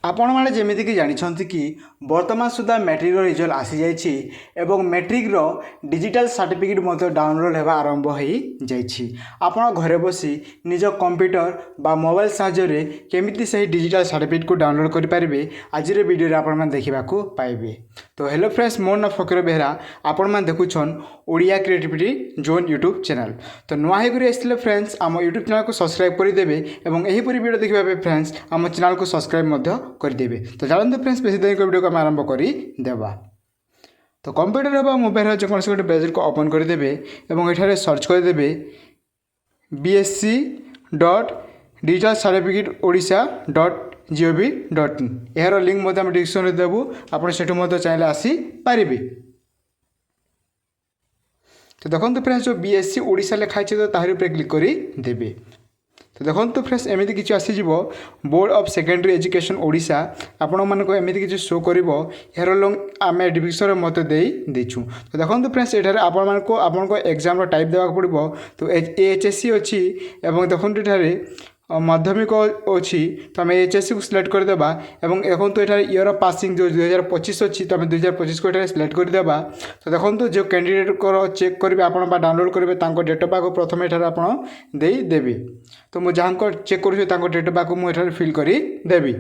आपण मैंने जमीक जानते कि बर्तमान सुधा मैट्रिक रिजल्ट आसी जाइए एवं मैट्रिक डिजिटल सर्टिफिकेट डाउनलोड होगा आरंभ हो जाइए। आपण घरे बसी निज कंप्यूटर बा मोबाइल साहाय्य केमिति से डिजिटल सर्टिफिकेट को डाउनलोड करेंगे आज वीडियो आपण देखा पाइबे। तो हेलो फ्रेंड्स, मो ना फकीर बेहरा, आपण मैंने देखुन Odia creativity zone YouTube channel. तो नुआ होते फ्रेंड्स आम यूट्यूब चैनल को सब्सक्राइब करदेवे और यहीपरी वीडियो देखा फ्रेंड्स आम चैनल को सब्सक्राइब करदेवे। तो चलते फ्रेंड्स बेसी देरी वीडियो को आम आरंभ करदेवा। तो कंप्यूटर बा मोबाइल जो गोटे ब्राउजर को ओपन करदेवे और ये सर्च करदेवे bsc.digitalcertificate.odisha.gov.in यार लिंक डिस्क्रिप्शन में देवु, आप चाहिए आसीपारे। तो देखो फ्रेंड्स जो बीएससी ओडिशा लिखाई तो तार क्लिक करदेवे। तो देखो फ्रेंड्स एमती किसी आसीज board of secondary education Odisha आपण मानक एमती किसी शो कर यार लिंक आम डिस्क्रिप्शन मत देचु। तो देखो फ्रेंड्स ये आपको एग्जाम टाइप देवाक पड़ो। तो एचएससी अच्छी देखो ये माध्यमिक अच्छी तो आम एचएससी को सिलेक्ट करदेबा और देखो ये ईयर ऑफ पासिंग जो 2025 अच्छी तो आम 2025 को ये सिलेक्ट करदेबा। तो देखो जो कैंडिडेट को चेक करेंगे आप डाउनलोड करेंगे डेट ऑफ बर्थ प्रथम ये आप देवी। तो मुझे जहाँ चेक करुँच डेट ऑफ बर्थ को मुझे फिल करदेवी।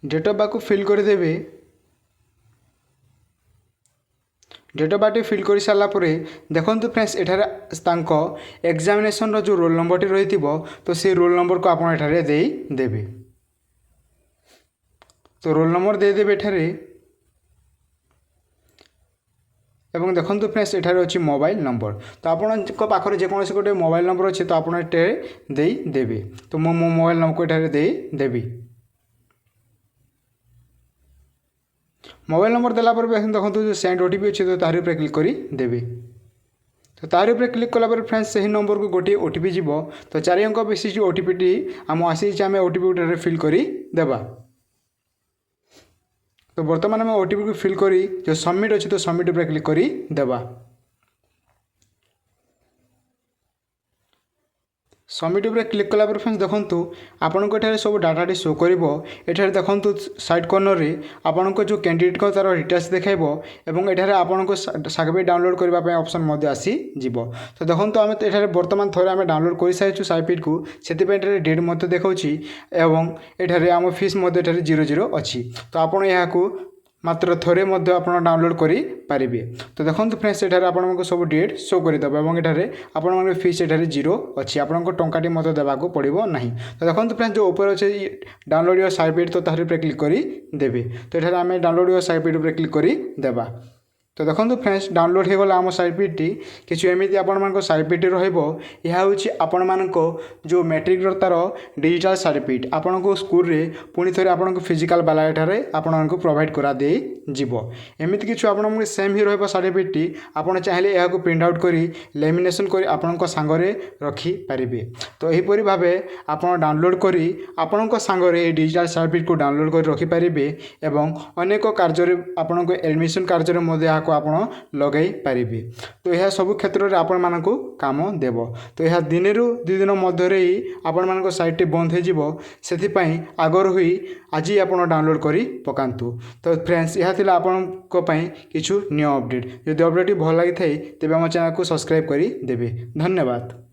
डेट ऑफ बर्थ को फिल करदेवे। डेट ऑफ बर्थ फिल कर सारापर देखो फ्रेंड्स एठार एग्जामिनेशन जो रोल नंबर टी रही तो से रोल नंबर को आप देवे। तो रोल नंबर देदेवे एठारे एवं देखो फ्रेंड्स एठार अच्छी मोबाइल नंबर। तो आपण पाखे जेकोसी गोटे मोबाइल नंबर अच्छे तो आप देवे। तो मो मोबाइल नंबर को ये देवी। मोबाइल नंबर देला देखो जो सेंड ओटीपी अच्छे तो तार क्लिक करदेवे। तो तार क्लिक कलापर फ्रेंड्स से ही नंबर को गोटे ओटीपी जीव। तो 4 अंक विशिष्ट ओटीपी आम आसी आम ओटीपी फिल करदेवा। तो बर्तमान आम ओटीपी को फिल करी जो सबमिट अच्छे तो सबमिट पर क्लिक करदेवा। सबमिट पर क्लिक कलापर फ्रेंड्स देखो आपको ये सब डाटा शो कर ये देखो साइड कॉर्नर रे आपको जो कैंडिडेट को तार डिटेल्स देखाइब और ये आपको सर्टिफिकेट डाउनलोड करने ऑप्शन आसीज। तो देखो आम ये बर्तमान थोड़े आम डाउनलोड कर सारी सर्टिफिकेट को से डेट मत देखा और ये आम फीस 00 अच्छी। तो आपड़ यहाँ मात्र थोड़े आप डाउनलोड करेंगे। तो देखो फ्रेंड्स ये आपको सब डेट शो करदेव और ये आप फीस ये 0 अच्छी आपको टंकाटी मत देवाक पड़ो ना। तो देखो फ्रेंड्स जो ऊपर अच्छे डाउनलोड योर सर्टिफिकेट तो तार क्लिक करदेवे। तो ये आम डाउनलोड योर सर्टिफिकेट पर क्लिक करदेवा। तो देखो फ्रेंड्स डाउनलोड हो गला आम सर्टिफिकेट किसी एमती आपण सर्टिफिकेट रहा मानक जो मैट्रिक तार डिजिटल सर्टिफिकेट आपण को स्कूल रे पुणी थे आपको फिजिकल बाला आपको प्रोवाइड करा दे जीव। एमती किसी आप सेम ही रहा सर्टिफिकेट आप चाहिए यह प्रिंट आउट कर लेमिनेशन कर आपण सांगरे रखिपारे। तो यहीपरी भाव आप डाउनलोड कर आपण सांगरे डिजिटल सर्टिफिकेट को डाउनलोड कर रखिपारे और अनेक कार्य आपको एडमिशन कार्य आप लगे पारे। तो यह सब क्षेत्र में आपण मानक काम देव। तो यह दिन रु 2 दिन मध्य ही आपण मानक साइट बंद हो आगर हुई आज आप डाउनलोड कर पकातु। तो फ्रेंड्स यह थिला आपण किछु न्यू अपडेट। यदि अपडेट भल लगी तेज आम चैनल को सब्सक्राइब कर देवे। धन्यवाद।